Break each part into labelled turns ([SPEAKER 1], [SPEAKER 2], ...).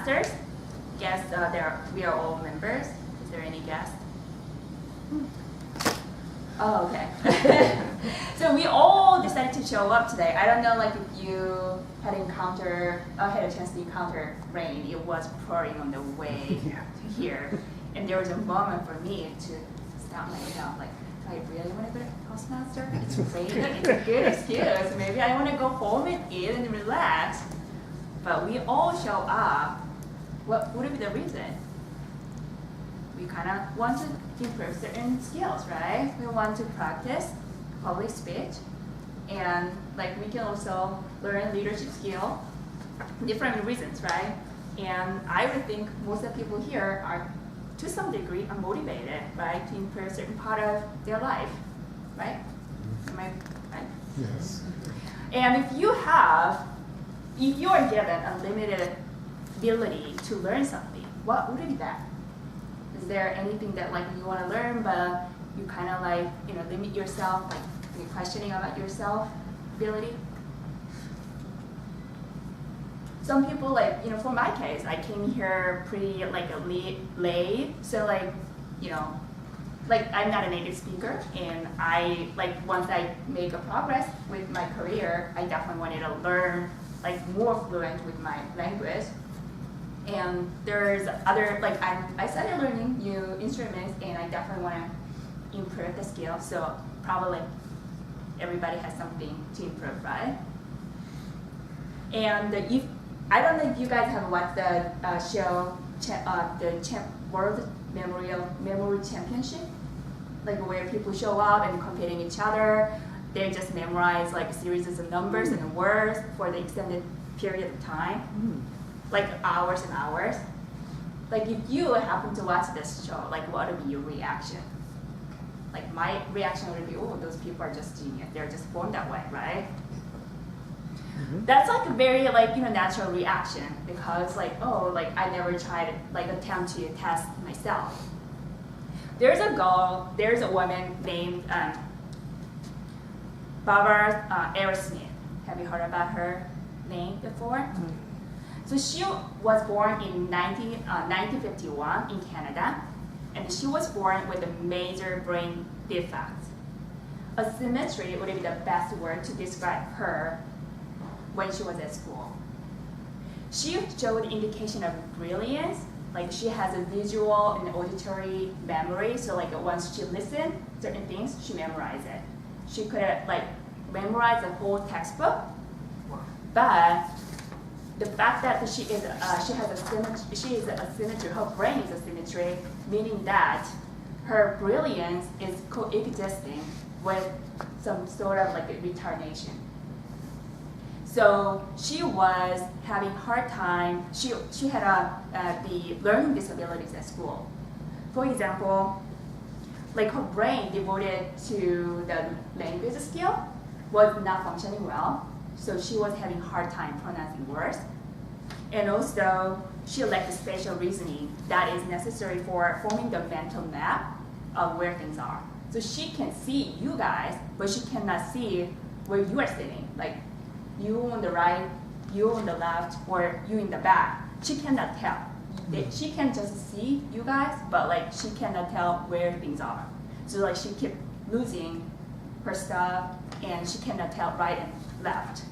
[SPEAKER 1] Toastmasters. Guess we are all members. Is there any guess? Oh, okay. So we all decided to show up today. I don't know, like if you had a chance to encounter rain. It was pouring on the way to here, and there was a moment for me to stop myself, like, do I really want to go to Toastmaster? It's raining. It's a good excuse. Maybe I want to go home and eat and relax. But we all show up. What would be the reason? We kind of want to improve certain skills, right? We want to practice public speech, and like we can also learn leadership skill, different reasons, right? And I would think most of the people here are, to some degree, unmotivated, right, to improve a certain part of their life, right? Am I right?
[SPEAKER 2] Yes.
[SPEAKER 1] And if you are given unlimited ability to learn something, what would it be that? Is there anything that like you want to learn, but you kind of like, limit yourself, like you're questioning about yourself ability? Some people, like, for my case, I came here pretty like late, so like, like I'm not a native speaker, and I, like, once I make a progress with my career, I definitely wanted to learn like more fluent with my language. And there's other, like, I started learning new instruments, and I definitely want to improve the skill. So probably everybody has something to improve, right? And I don't know if you guys have watched the show, the World Memory Championship, like where people show up and competing each other. They just memorize like a series of numbers and words for the extended period of time. Like hours and hours. Like if you happen to watch this show, like what would be your reaction? Like my reaction would be, oh, those people are just genius. They're just born that way, right? That's like a very like natural reaction, because like, oh, like I never tried like attempt to test myself. There's a woman named Barbara Aerosmith. Have you heard about her name before? So she was born in 1951 in Canada, and she was born with a major brain defect. Asymmetry would be the best word to describe her when she was at school. She showed indication of brilliance, like she has a visual and auditory memory, so like once she listened certain things, she memorized it. She could like memorize the whole textbook, but the fact that she is a symmetry, her brain is a symmetry, meaning that her brilliance is coexisting with some sort of like a retardation. So she was having hard time. She had the learning disabilities at school. For example, like her brain devoted to the language skill was not functioning well. So she was having hard time pronouncing words. And also, she lacked the spatial reasoning that is necessary for forming the mental map of where things are. So she can see you guys, but she cannot see where you are sitting. Like you on the right, you on the left, or you in the back. She cannot tell. She can just see you guys, but like she cannot tell where things are. So like she kept losing her stuff, and she cannot tell right and left.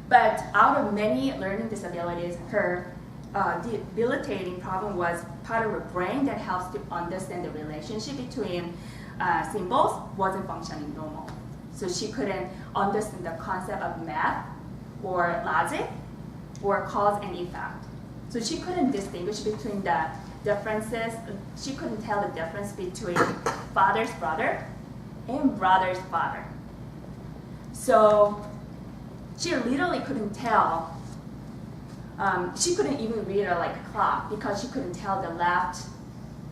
[SPEAKER 1] But out of many learning disabilities, her debilitating problem was part of her brain that helps to understand the relationship between symbols wasn't functioning normal. So she couldn't understand the concept of math or logic or cause and effect. So she couldn't distinguish between the differences. She couldn't tell the difference between father's brother and brother's father. So she literally couldn't tell. She couldn't even read like a clock because she couldn't tell the left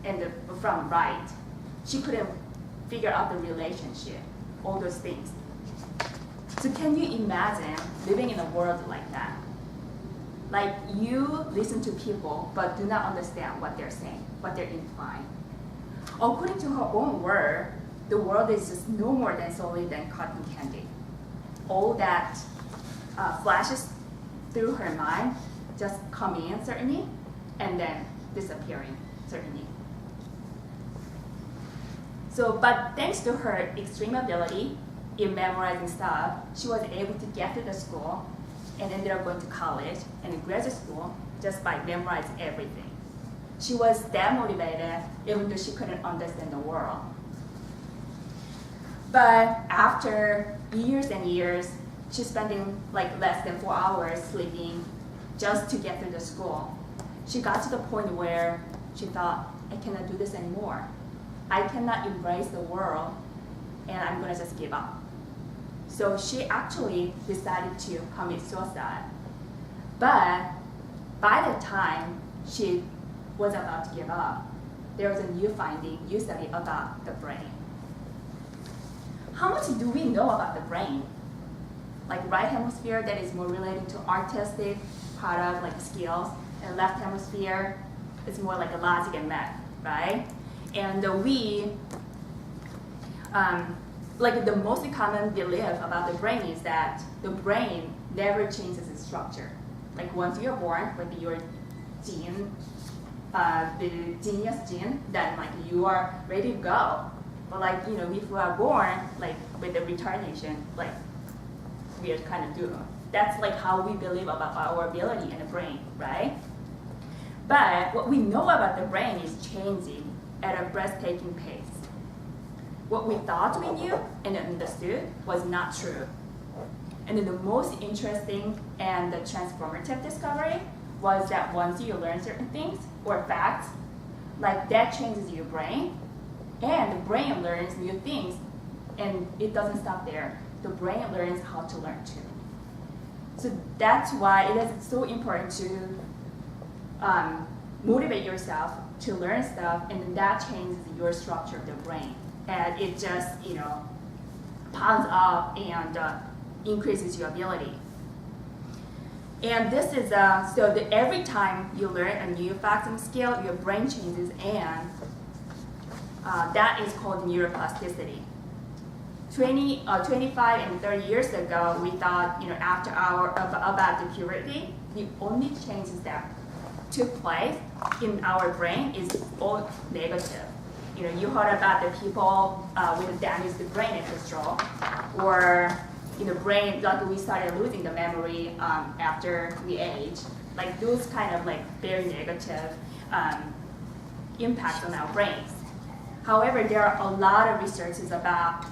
[SPEAKER 1] and from right. She couldn't figure out the relationship, all those things. So can you imagine living in a world like that? Like you listen to people but do not understand what they're saying, what they're implying. According to her own word, the world is just no more than solely than cotton candy. All that flashes through her mind just coming in certainly, and then disappearing certainly. So, but thanks to her extreme ability in memorizing stuff, she was able to get to the school and ended up going to college and graduate school just by memorizing everything. She was that motivated even though she couldn't understand the world. But after years and years, she's spending like less than 4 hours sleeping just to get through the school. She got to the point where she thought, I cannot do this anymore. I cannot embrace the world, and I'm gonna just give up. So she actually decided to commit suicide. But by the time she was about to give up, there was a new study about the brain. How much do we know about the brain? Like right hemisphere that is more related to artistic product like skills, and left hemisphere is more like a logic and math, right? And like the most common belief about the brain is that the brain never changes its structure. Like once you're born with your gene, the genius gene, then like you are ready to go. But like, you know, if we are born like with the retardation, like we are kind of doomed. That's like how we believe about our ability in the brain, right? But what we know about the brain is changing at a breathtaking pace. What we thought we knew and understood was not true. And then the most interesting and the transformative discovery was that once you learn certain things or facts, like that changes your brain, and the brain learns new things, and it doesn't stop there. The brain learns how to learn too. So that's why it is so important to motivate yourself to learn stuff, and then that changes your structure of the brain. And it just, you know, pounds up and increases your ability. And this is, so that every time you learn a new fact and skill, your brain changes, and that is called neuroplasticity. 25 and 30 years ago, we thought, you know, after about the puberty, the only changes that took place in our brain is all negative. You know, you heard about the people with damaged brain after stroke, or you know, brain, like we started losing the memory after we age. Like those kind of like very negative impacts on our brains. However, there are a lot of researches about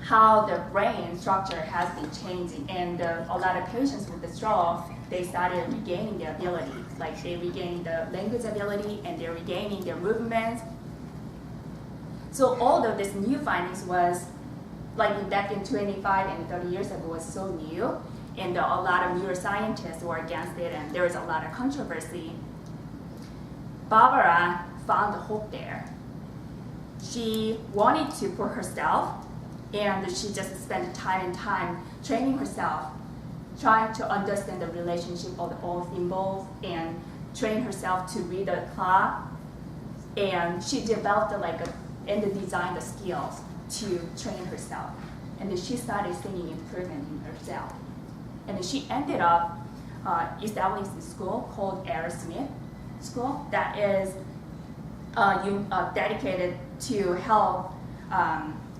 [SPEAKER 1] how the brain structure has been changing, and a lot of patients with the stroke, they started regaining their ability. Like they regained the language ability, and they're regaining their movements. So all of this new findings was, like back in 25 and 30 years ago, was so new, and a lot of neuroscientists were against it, and there was a lot of controversy. Barbara found hope there. She wanted to put herself, and she just spent time and time training herself, trying to understand the relationship of all symbols, and train herself to read the clock. And she developed and designed the skills to train herself. And then she started seeing improvement in herself. And then she ended up establishing a school called Aerosmith School that is dedicated to help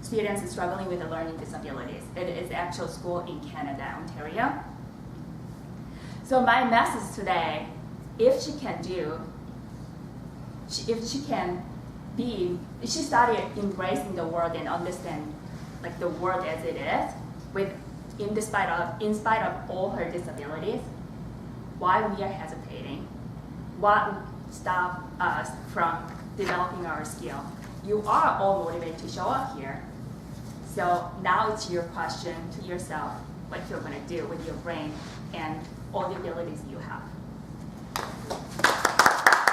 [SPEAKER 1] students struggling with learning disabilities. It is an actual school in Canada, Ontario. So my message today, if she started embracing the world and understand like the world as it is, in spite of all her disabilities, why we are hesitating, what stops us from developing our skill. You are all motivated to show up here. So now it's your question to yourself, what you're going to do with your brain and all the abilities you have.